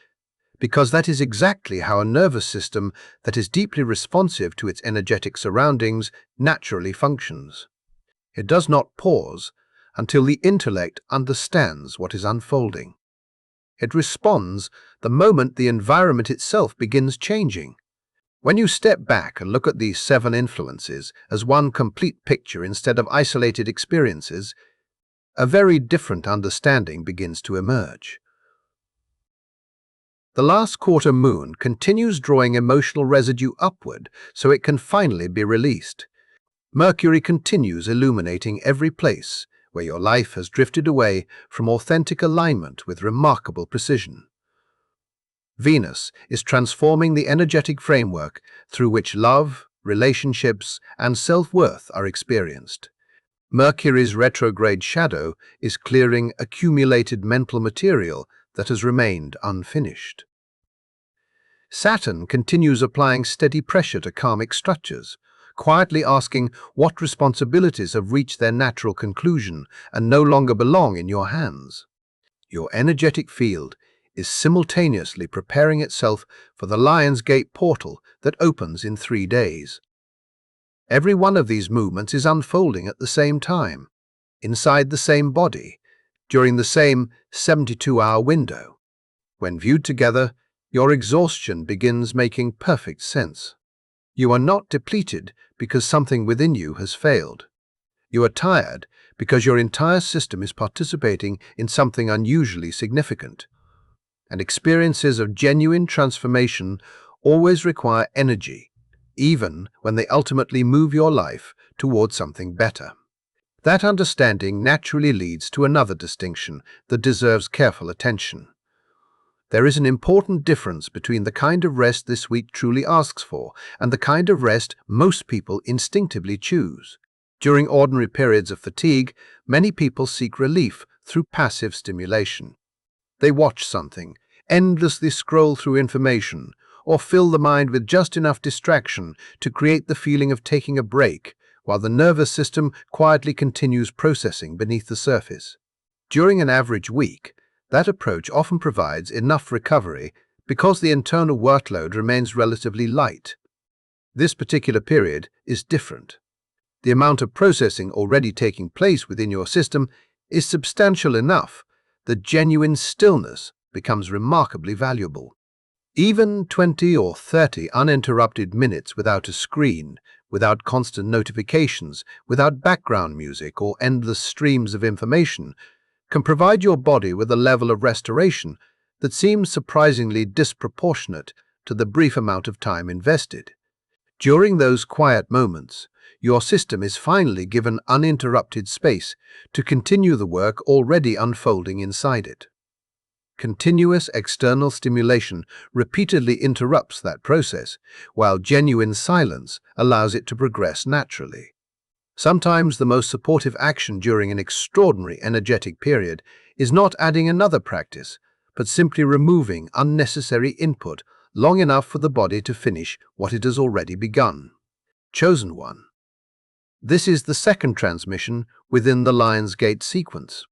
because that is exactly how a nervous system that is deeply responsive to its energetic surroundings naturally functions. It does not pause until the intellect understands what is unfolding. It responds the moment the environment itself begins changing. When you step back and look at these 7 influences as one complete picture instead of isolated experiences, a very different understanding begins to emerge. The last quarter moon continues drawing emotional residue upward so it can finally be released. Mercury continues illuminating every place where your life has drifted away from authentic alignment with remarkable precision. Venus is transforming the energetic framework through which love, relationships, and self-worth are experienced. Mercury's retrograde shadow is clearing accumulated mental material that has remained unfinished. Saturn continues applying steady pressure to karmic structures, quietly asking what responsibilities have reached their natural conclusion and no longer belong in your hands. Your energetic field is simultaneously preparing itself for the Lion's Gate portal that opens in 3 days. Every one of these movements is unfolding at the same time, inside the same body, during the same 72-hour window. When viewed together, your exhaustion begins making perfect sense. You are not depleted because something within you has failed. You are tired because your entire system is participating in something unusually significant. And experiences of genuine transformation always require energy, even when they ultimately move your life towards something better. That understanding naturally leads to another distinction that deserves careful attention. There is an important difference between the kind of rest this week truly asks for and the kind of rest most people instinctively choose. During ordinary periods of fatigue, many people seek relief through passive stimulation. They watch something, endlessly scroll through information, or fill the mind with just enough distraction to create the feeling of taking a break, while the nervous system quietly continues processing beneath the surface. During an average week, that approach often provides enough recovery because the internal workload remains relatively light. This particular period is different. The amount of processing already taking place within your system is substantial enough that genuine stillness becomes remarkably valuable. Even 20 or 30 uninterrupted minutes without a screen, without constant notifications, without background music or endless streams of information, can provide your body with a level of restoration that seems surprisingly disproportionate to the brief amount of time invested. During those quiet moments, your system is finally given uninterrupted space to continue the work already unfolding inside it. Continuous external stimulation repeatedly interrupts that process, while genuine silence allows it to progress naturally. Sometimes the most supportive action during an extraordinary energetic period is not adding another practice, but simply removing unnecessary input long enough for the body to finish what it has already begun. Chosen one. This is the second transmission within the Lion's Gate sequence.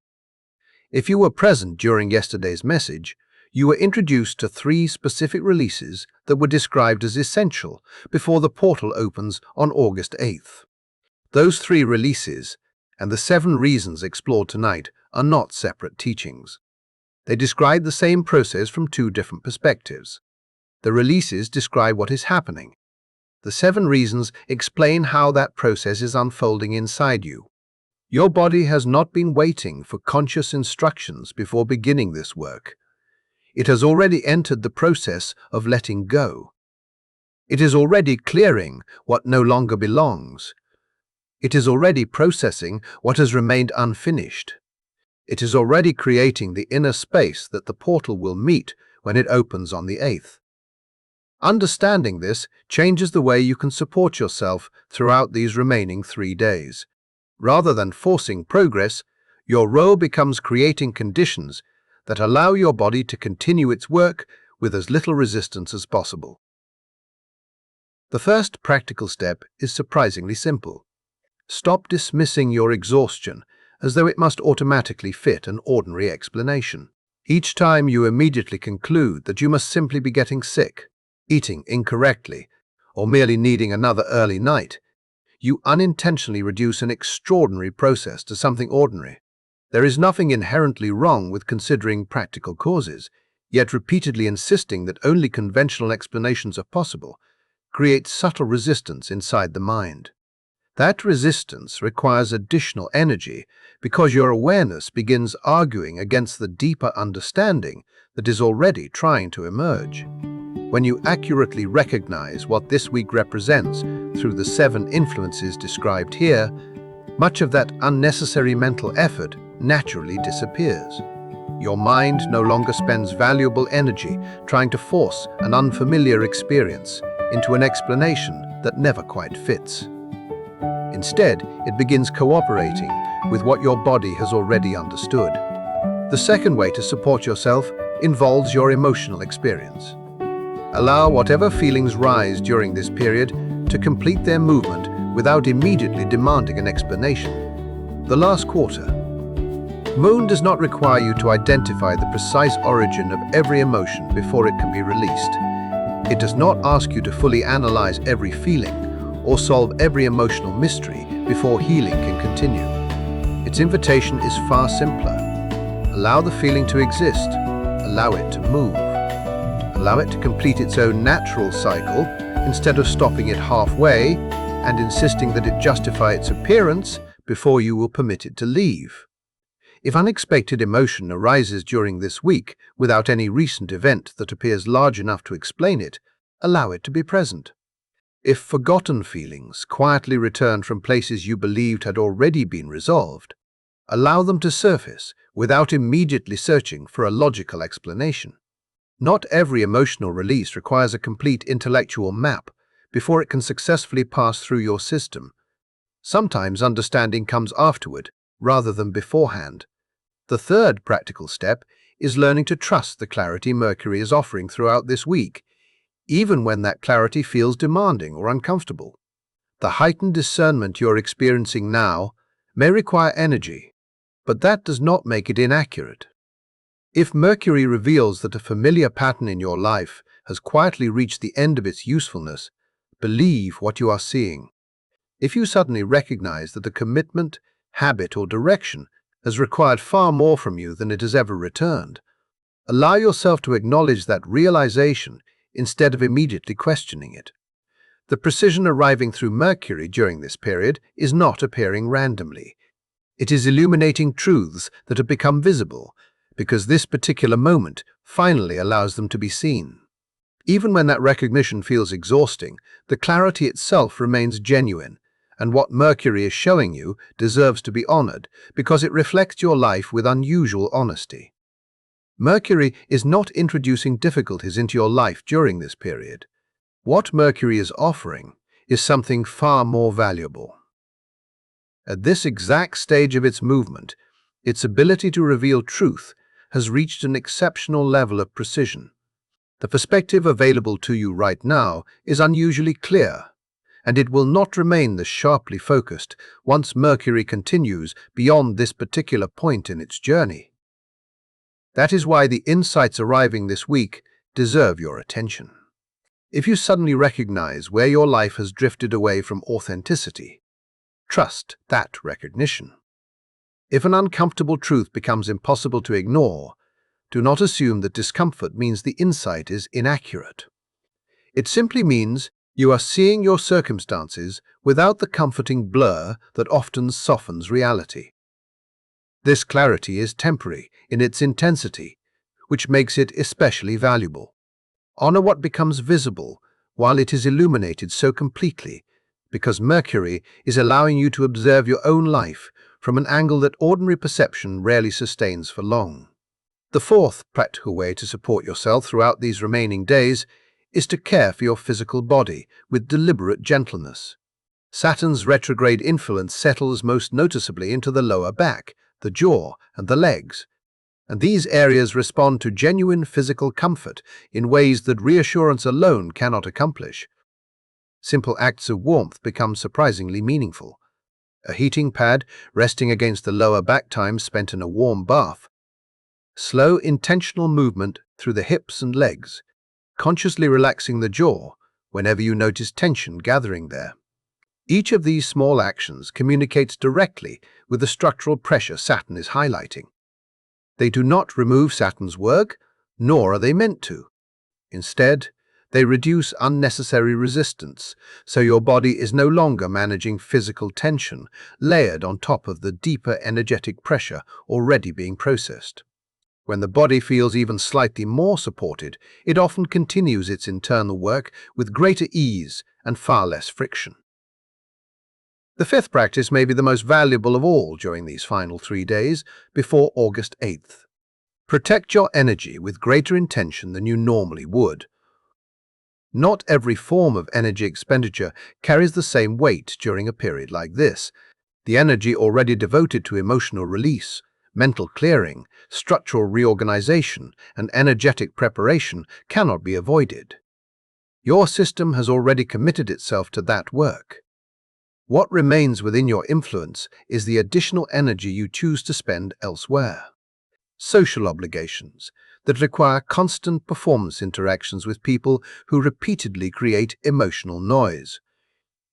If you were present during yesterday's message, you were introduced to 3 specific releases that were described as essential before the portal opens on August 8th. Those 3 releases, and the 7 reasons explored tonight, are not separate teachings. They describe the same process from 2 different perspectives. The releases describe what is happening. The 7 reasons explain how that process is unfolding inside you. Your body has not been waiting for conscious instructions before beginning this work. It has already entered the process of letting go. It is already clearing what no longer belongs. It is already processing what has remained unfinished. It is already creating the inner space that the portal will meet when it opens on the 8th. Understanding this changes the way you can support yourself throughout these remaining 3 days. Rather than forcing progress, your role becomes creating conditions that allow your body to continue its work with as little resistance as possible. The first practical step is surprisingly simple. Stop dismissing your exhaustion as though it must automatically fit an ordinary explanation. Each time you immediately conclude that you must simply be getting sick, eating incorrectly, or merely needing another early night, you unintentionally reduce an extraordinary process to something ordinary. There is nothing inherently wrong with considering practical causes. Yet repeatedly insisting that only conventional explanations are possible creates subtle resistance inside the mind. That resistance requires additional energy because your awareness begins arguing against the deeper understanding that is already trying to emerge. When you accurately recognize what this week represents through the 7 influences described here, much of that unnecessary mental effort naturally disappears. Your mind no longer spends valuable energy trying to force an unfamiliar experience into an explanation that never quite fits. Instead, it begins cooperating with what your body has already understood. The second way to support yourself involves your emotional experience. Allow whatever feelings rise during this period to complete their movement without immediately demanding an explanation. The last quarter. Moon does not require you to identify the precise origin of every emotion before it can be released. It does not ask you to fully analyze every feeling or solve every emotional mystery before healing can continue. Its invitation is far simpler. Allow the feeling to exist. Allow it to move. Allow it to complete its own natural cycle instead of stopping it halfway and insisting that it justify its appearance before you will permit it to leave. If unexpected emotion arises during this week without any recent event that appears large enough to explain it, allow it to be present. If forgotten feelings quietly return from places you believed had already been resolved, allow them to surface without immediately searching for a logical explanation. Not every emotional release requires a complete intellectual map before it can successfully pass through your system. Sometimes understanding comes afterward, rather than beforehand. The third practical step is learning to trust the clarity Mercury is offering throughout this week, even when that clarity feels demanding or uncomfortable. The heightened discernment you're experiencing now may require energy, but that does not make it inaccurate. If Mercury reveals that a familiar pattern in your life has quietly reached the end of its usefulness, believe what you are seeing. If you suddenly recognize that a commitment, habit, or direction has required far more from you than it has ever returned, allow yourself to acknowledge that realization instead of immediately questioning it. The precision arriving through Mercury during this period is not appearing randomly. It is illuminating truths that have become visible, because this particular moment finally allows them to be seen. Even when that recognition feels exhausting, the clarity itself remains genuine, and what Mercury is showing you deserves to be honored because it reflects your life with unusual honesty. Mercury is not introducing difficulties into your life during this period. What Mercury is offering is something far more valuable. At this exact stage of its movement, its ability to reveal truth has reached an exceptional level of precision. The perspective available to you right now is unusually clear, and it will not remain this sharply focused once Mercury continues beyond this particular point in its journey. That is why the insights arriving this week deserve your attention. If you suddenly recognize where your life has drifted away from authenticity, trust that recognition. If an uncomfortable truth becomes impossible to ignore, do not assume that discomfort means the insight is inaccurate. It simply means you are seeing your circumstances without the comforting blur that often softens reality. This clarity is temporary in its intensity, which makes it especially valuable. Honor what becomes visible while it is illuminated so completely, because Mercury is allowing you to observe your own life from an angle that ordinary perception rarely sustains for long. The fourth practical way to support yourself throughout these remaining days is to care for your physical body with deliberate gentleness. Saturn's retrograde influence settles most noticeably into the lower back, the jaw, and the legs, and these areas respond to genuine physical comfort in ways that reassurance alone cannot accomplish. Simple acts of warmth become surprisingly meaningful. A heating pad resting against the lower back, time spent in a warm bath. Slow, intentional movement through the hips and legs, consciously relaxing the jaw whenever you notice tension gathering there. Each of these small actions communicates directly with the structural pressure Saturn is highlighting. They do not remove Saturn's work, nor are they meant to. Instead, they reduce unnecessary resistance, so your body is no longer managing physical tension layered on top of the deeper energetic pressure already being processed. When the body feels even slightly more supported, it often continues its internal work with greater ease and far less friction. The fifth practice may be the most valuable of all during these final 3 days before August 8th. Protect your energy with greater intention than you normally would. Not every form of energy expenditure carries the same weight during a period like this. The energy already devoted to emotional release, mental clearing, structural reorganization, and energetic preparation cannot be avoided. Your system has already committed itself to that work. What remains within your influence is the additional energy you choose to spend elsewhere. Social obligations that require constant performance interactions with people who repeatedly create emotional noise.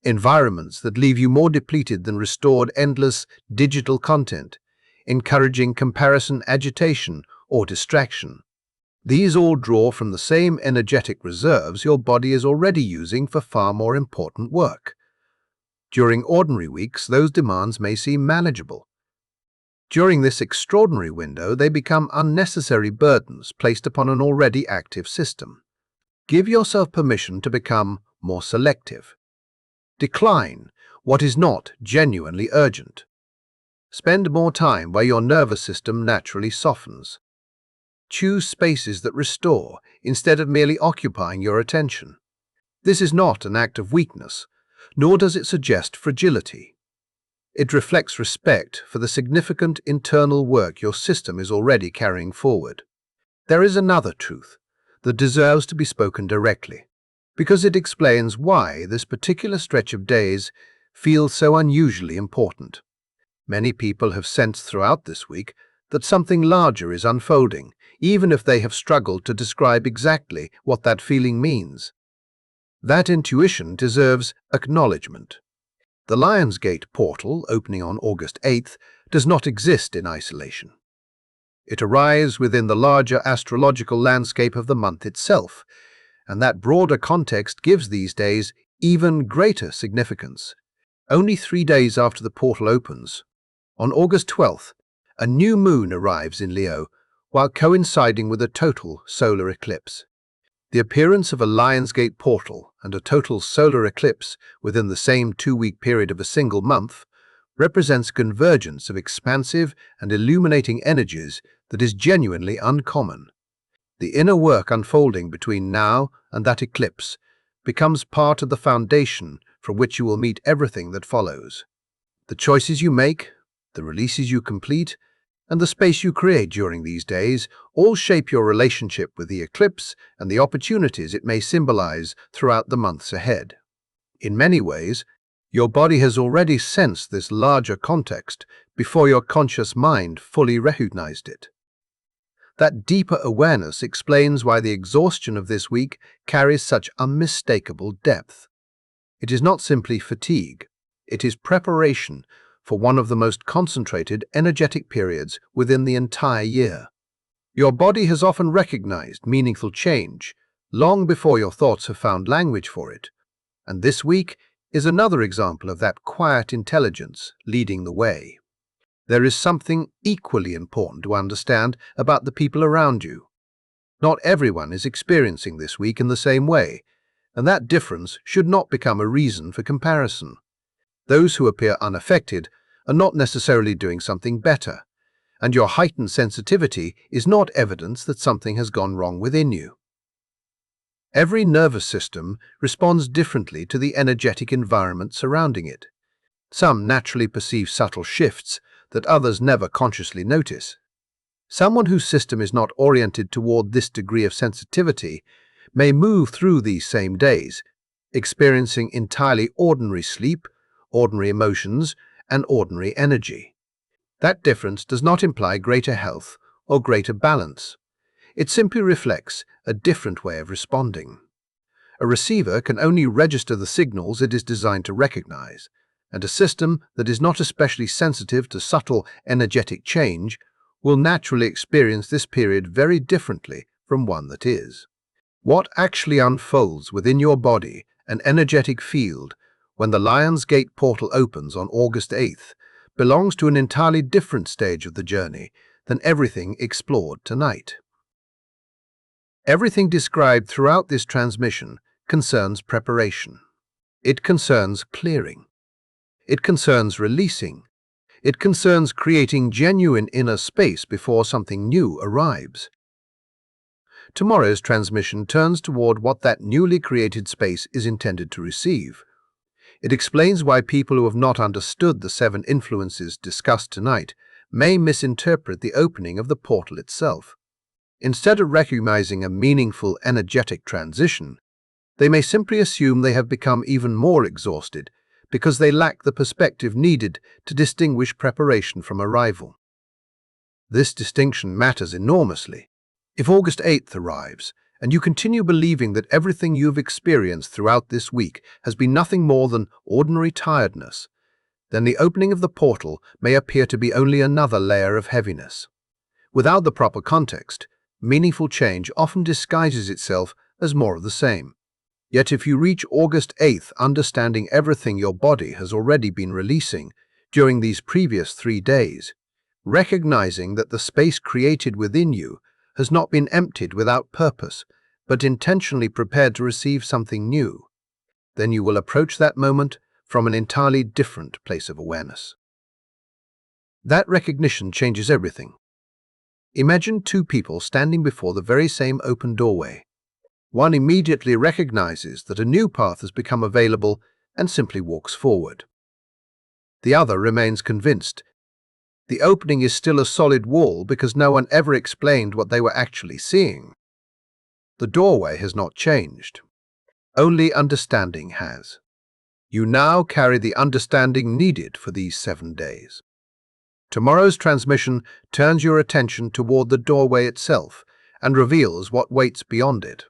Environments that leave you more depleted than restored endless digital content, encouraging comparison, agitation, or distraction. These all draw from the same energetic reserves your body is already using for far more important work. During ordinary weeks, those demands may seem manageable. During this extraordinary window, they become unnecessary burdens placed upon an already active system. Give yourself permission to become more selective. Decline what is not genuinely urgent. Spend more time where your nervous system naturally softens. Choose spaces that restore instead of merely occupying your attention. This is not an act of weakness, nor does it suggest fragility. It reflects respect for the significant internal work your system is already carrying forward. There is another truth that deserves to be spoken directly, because it explains why this particular stretch of days feels so unusually important. Many people have sensed throughout this week that something larger is unfolding, even if they have struggled to describe exactly what that feeling means. That intuition deserves acknowledgement. The Lionsgate portal, opening on August 8th, does not exist in isolation. It arrives within the larger astrological landscape of the month itself, and that broader context gives these days even greater significance. Only 3 days after the portal opens, on August 12th, a new moon arrives in Leo, while coinciding with a total solar eclipse. The appearance of a Lionsgate portal and a total solar eclipse within the same 2-week period of a single month represents a convergence of expansive and illuminating energies that is genuinely uncommon. The inner work unfolding between now and that eclipse becomes part of the foundation from which you will meet everything that follows. The choices you make, the releases you complete, and the space you create during these days all shape your relationship with the eclipse and the opportunities it may symbolize throughout the months ahead. In many ways, your body has already sensed this larger context before your conscious mind fully recognized it. That deeper awareness explains why the exhaustion of this week carries such unmistakable depth. It is not simply fatigue, it is preparation for one of the most concentrated, energetic periods within the entire year. Your body has often recognized meaningful change long before your thoughts have found language for it, and this week is another example of that quiet intelligence leading the way. There is something equally important to understand about the people around you. Not everyone is experiencing this week in the same way, and that difference should not become a reason for comparison. Those who appear unaffected are not necessarily doing something better, and your heightened sensitivity is not evidence that something has gone wrong within you. Every nervous system responds differently to the energetic environment surrounding it. Some naturally perceive subtle shifts that others never consciously notice. Someone whose system is not oriented toward this degree of sensitivity may move through these same days, experiencing entirely ordinary sleep, ordinary emotions, and ordinary energy. That difference does not imply greater health or greater balance. It simply reflects a different way of responding. A receiver can only register the signals it is designed to recognize, and a system that is not especially sensitive to subtle energetic change will naturally experience this period very differently from one that is. What actually unfolds within your body, an energetic field, when the Lion's Gate portal opens on August 8th, belongs to an entirely different stage of the journey than everything explored tonight. Everything described throughout this transmission concerns preparation. It concerns clearing. It concerns releasing. It concerns creating genuine inner space before something new arrives. Tomorrow's transmission turns toward what that newly created space is intended to receive. It explains why people who have not understood the 7 influences discussed tonight may misinterpret the opening of the portal itself. Instead of recognizing a meaningful, energetic transition, they may simply assume they have become even more exhausted because they lack the perspective needed to distinguish preparation from arrival. This distinction matters enormously. If August 8th arrives, and you continue believing that everything you've experienced throughout this week has been nothing more than ordinary tiredness, then the opening of the portal may appear to be only another layer of heaviness. Without the proper context, meaningful change often disguises itself as more of the same. Yet if you reach August 8th understanding everything your body has already been releasing during these previous 3 days, recognizing that the space created within you has not been emptied without purpose, but intentionally prepared to receive something new, then you will approach that moment from an entirely different place of awareness. That recognition changes everything. Imagine 2 people standing before the very same open doorway. One immediately recognizes that a new path has become available and simply walks forward. The other remains convinced the opening is still a solid wall because no one ever explained what they were actually seeing. The doorway has not changed. Only understanding has. You now carry the understanding needed for these 7 days. Tomorrow's transmission turns your attention toward the doorway itself and reveals what waits beyond it.